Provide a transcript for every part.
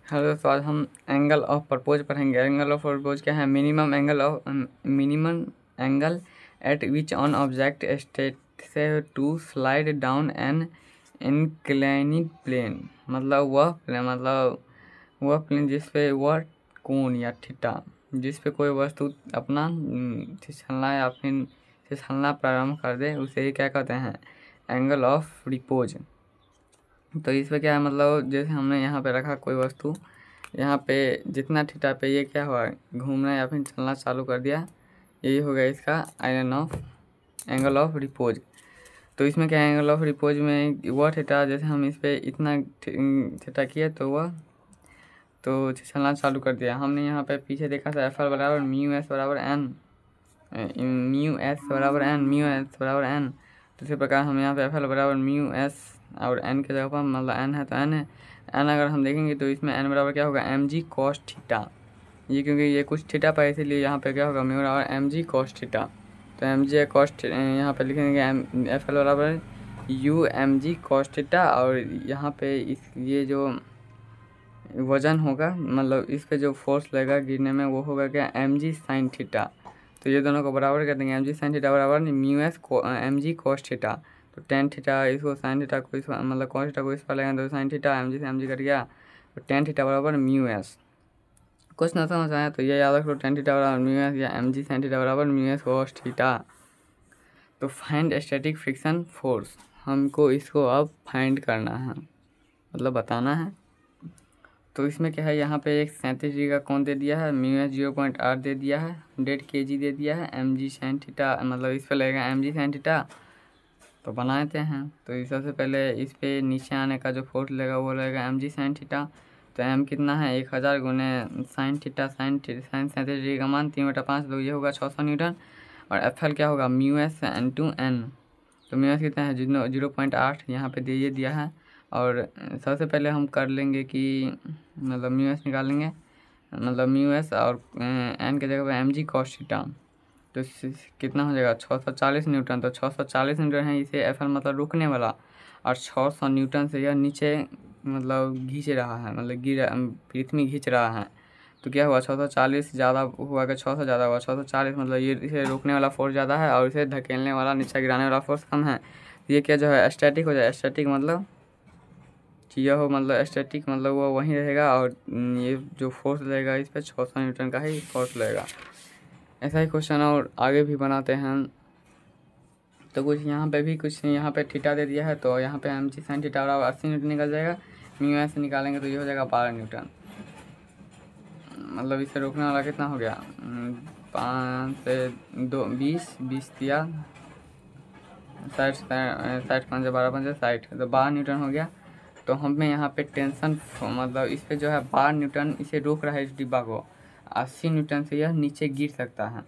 Hello दोस्तों, आज हम एंगल ऑफ परपोज पढ़ेंगे। एंगल ऑफ परपोज क्या है? Minimum angle at which on object state to slide down an inclining plane. मतलब वह प्लेन जिस पे वह कोण या थीटा जिस पे कोई वस्तु अपना फिसलना या फिर फिसलना प्रारंभ कर दे, उसे ही क्या कहते हैं? Angle of repose. तो इस पे क्या है, मतलब जैसे हमने यहाँ पे रखा कोई वस्तु, यहाँ पे जितना थीटा पे ये क्या हुआ, घूमना या फिर चलना चालू कर दिया, यही हो गया इसका एंगल ऑफ रिपोज। तो इसमें क्या है, एंगल ऑफ रिपोज में वह थीटा, जैसे हम इस पे इतना थीटा किए तो चलना चालू कर दिया। हमने यहाँ पे पीछे देखा था एफ एल बराबर म्यू एस बराबर एन, तो इसी प्रकार हम यहाँ पे एफ एल बराबर म्यू एस और एन के जगह पर, मतलब एन है तो एन है, एन अगर हम देखेंगे तो इसमें एन बराबर क्या होगा, एम जी कॉस थीटा। ये क्योंकि ये कुछ थीटा पर, इसीलिए यहाँ पे क्या होगा, म्यू बराबर एम जी कॉस थीटा। तो एम जी कॉस यहाँ पे लिखेंगे एफ एल बराबर u m g cos theta, और यहाँ पे इस ये जो वजन होगा, मतलब इस पे जो फोर्स लगेगा गिरने में, वो होगा क्या, एम जी साइन थीटा। तो ये दोनों को बराबर कर देंगे, एम जी साइन थीटा बराबर mu s m g cos theta. तो टेन थीटा इसको साइन थीटा को इस मतलब कॉस थीटा को इस पर लगाएंगे तो साइन थीटा, एम जी से एम जी कट गया, तो टेन थीटा बराबर म्यू एस। कुछ ना समझ आया तो ये याद रख लो, टेन थीटा बराबर म्यू एस या एम जी साइन थीटा बराबर म्यू एस कॉस थीटा। तो फाइंड स्टैटिक फ्रिक्शन फोर्स, हमको इसको अब फाइंड करना है, मतलब बताना है। तो इसमें क्या है, यहाँ पे एक 37 डिग्री का कोण दे दिया है, म्यू एस 0.8 दे दिया है, 1.5 kg दे दिया है, एम जी साइन थीटा, मतलब इस पर लगेगा एम जी साइन थीटा। तो बनाते हैं। तो सबसे पहले इस पे नीचे आने का जो फोर्स लगेगा वो लगेगा एम जी साइन थीटा। तो एम कितना है, 1000 गुने साइन थीटा, साइन 37 डिग्री का मान 3/5, तो ये होगा 600 न्यूटन। और एफ एल क्या होगा, mu s N to N. तो म्यू एस कितना है, 0.8 यहाँ पे दे दिया है। और सबसे पहले हम कर लेंगे कि मतलब म्यू एस निकालेंगे, मतलब म्यू एस और एन के जगह पे एम जी कॉस थीटा। तो कितना हो जाएगा, 640 न्यूटन। तो 640 न्यूटन है इसे एफ एल मतलब रुकने वाला, और 600 न्यूटन से यह नीचे मतलब खींच रहा है, मतलब पृथ्वी खींच रहा है। तो क्या हुआ, 640 ज़्यादा हुआ कि 600 ज़्यादा हुआ, 640 मतलब ये इसे रोकने वाला फोर्स ज़्यादा है और इसे धकेलने वाला, नीचे गिराने वाला फोर्स कम है। ये क्या जो है स्टैटिक हो जाए, स्टैटिक मतलब यह हो, मतलब स्टैटिक मतलब वो वहीं रहेगा, और ये जो फोर्स लगेगा इस पर 600 न्यूटन का ही फोर्स लगेगा। ऐसा ही क्वेश्चन और आगे भी बनाते हैं। तो कुछ यहाँ पे भी कुछ यहाँ पे थीटा दे दिया है, तो यहाँ पे एम जी साइन थीटा बराबर 80 न्यूटन निकल जाएगा। म्यू एस निकालेंगे तो ये हो जाएगा 12 न्यूटन। मतलब इसे रोकने वाला कितना हो गया, 5 से 2 20 20 दिया 60 60 5 12 5 60, तो 12 न्यूटन हो गया। तो हमें यहाँ पे टेंशन मतलब इस पे जो है 12 न्यूटन इसे रोक रहा है, इस डिब्बा को 80 न्यूटन से यह नीचे गिर सकता है।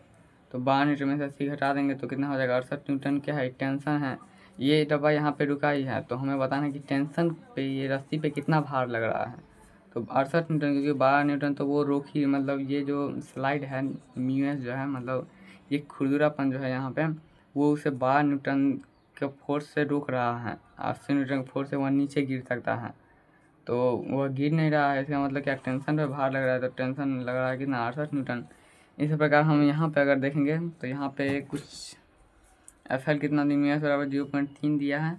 तो 12 न्यूटन में से 80 घटा देंगे तो कितना हो जाएगा, 68 न्यूटन क्या है, टेंशन है। ये डब्बा यहाँ पे रुका ही है, तो हमें बताना है कि टेंशन पे ये रस्सी पे कितना भार लग रहा है। तो 68 न्यूटन, क्योंकि 12 न्यूटन तो वो रोक ही, मतलब ये जो स्लाइड है म्यू एस जो है, मतलब ये खुरदुरापन जो है यहाँ पे, वो उसे 12 न्यूटन के फोर्स से रोक रहा है। 80 न्यूटन के फोर्स से वह नीचे गिर सकता है, तो वह गिर नहीं रहा है, इसका मतलब क्या, टेंशन पे भार लग रहा है। तो टेंशन लग रहा है कितना, 68 न्यूटन। इसी प्रकार हम यहाँ पे अगर देखेंगे तो यहाँ पे कुछ एफ एल कितना दी, म्यू एस बराबर 0.3 दिया है।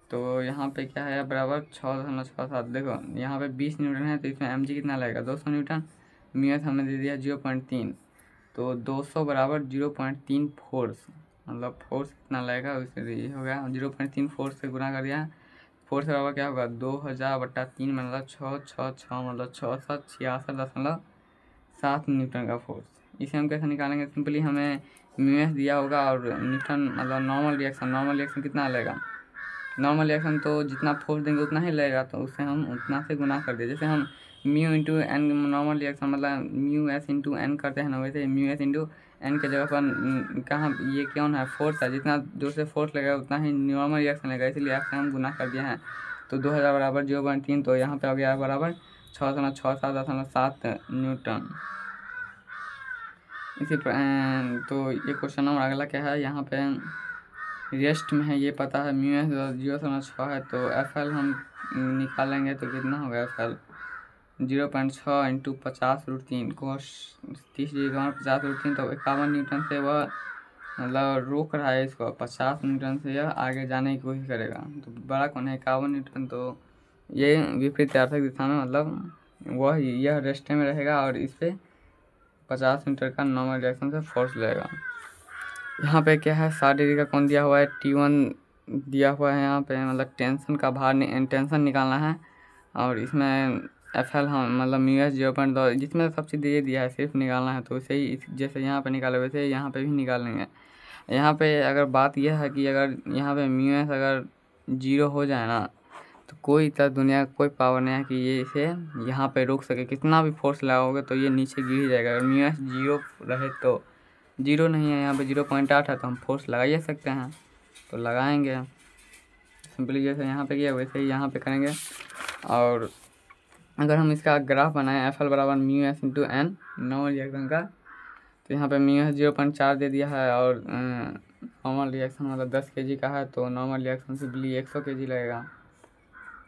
तो यहाँ पे क्या है, बराबर 6.67। देखो यहाँ पे 20 न्यूटन है, तो इसमें एम जी कितना लगेगा, 200 न्यूटन। म्यू एस हमें दे दिया 0.3, तो 200 बराबर 0.3 फोर्स, मतलब फोर्स कितना लगेगा उससे ये हो गया 0.3 फोर्स से गुना कर दिया। फोर्स बराबर क्या होगा, 2000/3, मतलब 666, मतलब 666.66 न्यूटन का फोर्स। इसे हम कैसे निकालेंगे, सिंपली हमें म्यू एस दिया होगा और न्यूटन मतलब नॉर्मल रिएक्शन कितना लगेगा, नॉर्मल रिएक्शन तो जितना फोर्स देंगे उतना ही लगेगा, तो उससे हम उतना से गुना कर दिए। जैसे हम mu into N normal reaction मतलब म्यू एस इंटू एन करते हैं ना, वैसे म्यू एस इंटू एन के जगह पर कहाँ ये कौन है, फोर्स है, जितना जोर से फोर्स लगेगा उतना ही नॉर्मल रिएक्शन लगेगा, इसलिए आपसे हम गुना कर दिए हैं। तो 2000 बराबर 0.3, तो यहाँ पे हो गया बराबर 667 न्यूटन। तो ये क्वेश्चन नंबर अगला क्या है, यहाँ पे रेस्ट में है, ये पता है म्यू एस 0.6 है, तो एफ एल हम निकालेंगे तो कितना होगा एफ एल, 0.6 इंटू 50√3 cos 30 50√3 तो 51 न्यूटन से वह मतलब रोक रहा है इसको। 50 न्यूटन से यह आगे जाने की कोशिश करेगा। तो बड़ा कौन है? 51 न्यूटन। तो ये विपरीत आवर्तक दिशा में मतलब वह यह रेस्ट में रहेगा और इस पर 50 मीटर का नॉर्मल डायरेक्शन से फोर्स लगेगा। यहाँ पे क्या है? 60 डिग्री का कोण दिया हुआ है, T1 दिया हुआ है। यहाँ पे मतलब टेंशन का भार टेंशन निकालना है और इसमें FL हम मतलब μs 0.2 जिसमें सब चीज़ ये दिया है, सिर्फ निकालना है। तो वैसे ही जैसे यहाँ पे निकाले वैसे ही यहाँ पे भी निकालेंगे। यहाँ पे अगर बात यह है कि अगर यहाँ पे μs अगर 0 हो जाए ना तो कोई इतना दुनिया का कोई पावर नहीं है कि ये इसे यहाँ पे रोक सके। कितना भी फोर्स लगाओगे तो ये नीचे गिर ही जाएगा। अगर μs 0 रहे तो 0 नहीं है, यहाँ पे 0.8 है तो हम फोर्स लगा ही सकते हैं, तो लगाएंगे सिंपली। जैसे यहाँ पे किया वैसे ही यहाँ पे करेंगे। और अगर हम इसका ग्राफ बनाएं FL बराबर μs into n normal reaction का, तो यहाँ पे μs 0.4 दे दिया है और नॉर्मल रिएक्शन मतलब 10 kg का है, तो नॉर्मल रिएक्शन सिंपली 100 kg लगेगा।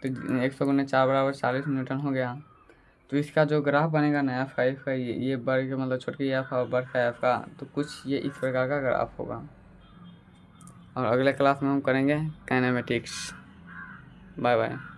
तो 100 गुने 4 बराबर 40 न्यूटन हो गया। तो इसका जो ग्राफ बनेगा ना F का ये वर्ग मतलब छोटी F और बड़ का F का, तो कुछ ये इस प्रकार का ग्राफ होगा। और अगले क्लास में हम करेंगे काइनेमेटिक्स। Bye bye.